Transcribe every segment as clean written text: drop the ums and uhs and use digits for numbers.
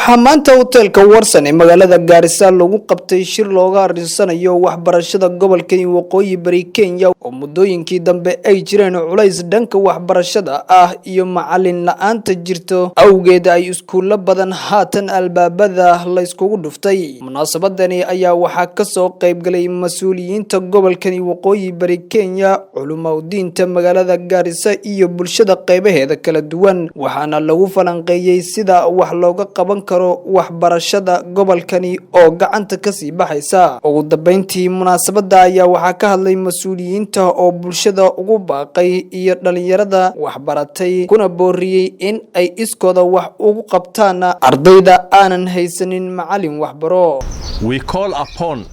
waxaa maanta hotelka Warsan ee magaalada Gaarisa lagu qabtay shir looga arisanayo waxbarashada gobolka Waqooyi Bari Kenya oo muddooyinkii dambe ay jireen culays dhanka waxbarashada ah iyo macallin la'aanta jirto awgeed ay iskuulo badan haatan albaabada la iskugu dhuftay. Munaasabadani ayaa waxaa ka soo qayb galay mas'uuliyiinta gobolka Waqooyi Bari Kenya, culumaadiinta magaalada Gaarisa iyo bulshada qaybaheeda kala duwan, waxaana lagu falanqeeyay sida wax looga qaban karo waxbarashada gobolkani oo gacanta ka sii baxaysa. Ugu dambeyntii munaasabada ayaa waxaa ka hadlay mas'uuliyiinta oo bulshada ugu baaqay iyo dhalinyarada waxbaratay kuna booriyay in ay iskooda wax ugu qabtaan ardayda aanan haysanin macallin waxbaro. We call upon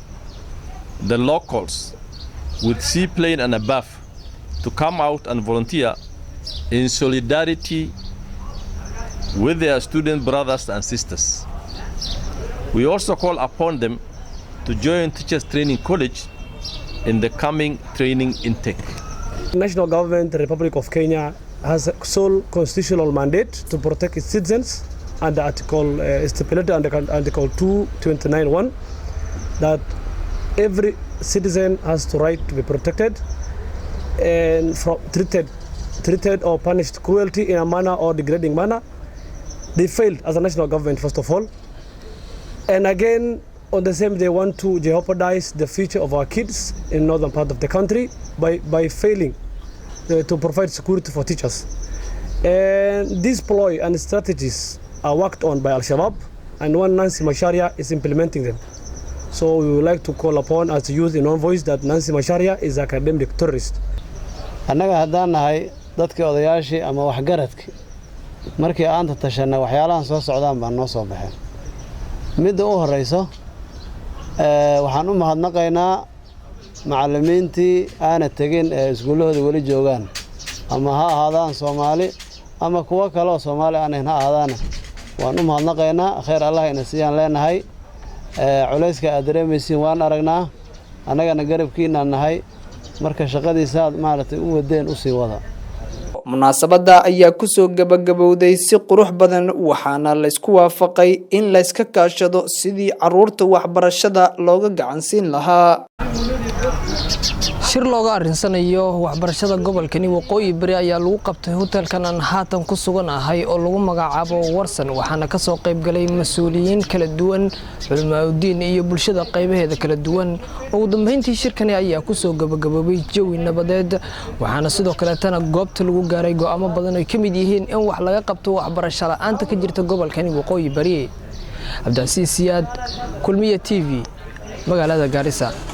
the locals with seaplane and above to come out and volunteer in solidarity with their student brothers and sisters. We also call upon them to join Teachers Training College in the coming training intake. The national government, the Republic of Kenya, has a sole constitutional mandate to protect its citizens under stipulated under Article 229(1) that every citizen has the right to be protected and from treated or punished cruelty in a manner or degrading manner. They failed as a national government, first of all. And again, on the same, they want to jeopardize the future of our kids in northern part of the country by failing to provide security for teachers. And these ploy and strategies are worked on by Al-Shabaab, and one Nancy Macharia is implementing them. So we would like to call upon us to use in our voice that Nancy Macharia is an academic terrorist. annaga haddaan nahay dadkii odayaashii ama waxgaradkii markii aan tashanay waxyaalahan soo socdaan baan noo soo baxay midda u horeyso waxaan u mahadnaqaynaa macallimiintii aan tagin iskuulahooda wali joogan ama ha ahaadaan Soomaali ama kuwa kale oo Soomaali aan ha ahaadaan waan u mahadnaqaynaa khayr Allah ina siiyaan leenahay culayska aad dareemaysiin waan aragnaa annagana garabkiina nahay marka shaqadiisa maartay u wadeen u sii wada. Munaasabada ayaa ku soo gabagabowday si qurux badan waxaana la isku waafaqay in la iska kaashado sidii caruurta waxbarashada looga gacan siin lahaa. Shir looga arinsanayo waxbarashada gobolkani Waqooyi Bari ayaa lagu qabtay hotelkan aan haatan ku suganahay oo lagu magacaabo Warsan, waxaana ka soo qayb galay mas'uuliyiin kala duwan, culumaadiin iyo bulshada qaybaheeda kala duwan. Ugu dambeyntii shirkani ayaa ku soo gabagaboobay jawi nabadeed, waxaana sidoo kale tan goobta lagu gaaray go'aamo badan oo kamid yihiin in wax laga qabto waxbarasho la'aanta ka jirta gobolkani Waqooyi Bari. Abdaasiis Siyaad, Kulmiye TV, magaalada Gaarisa.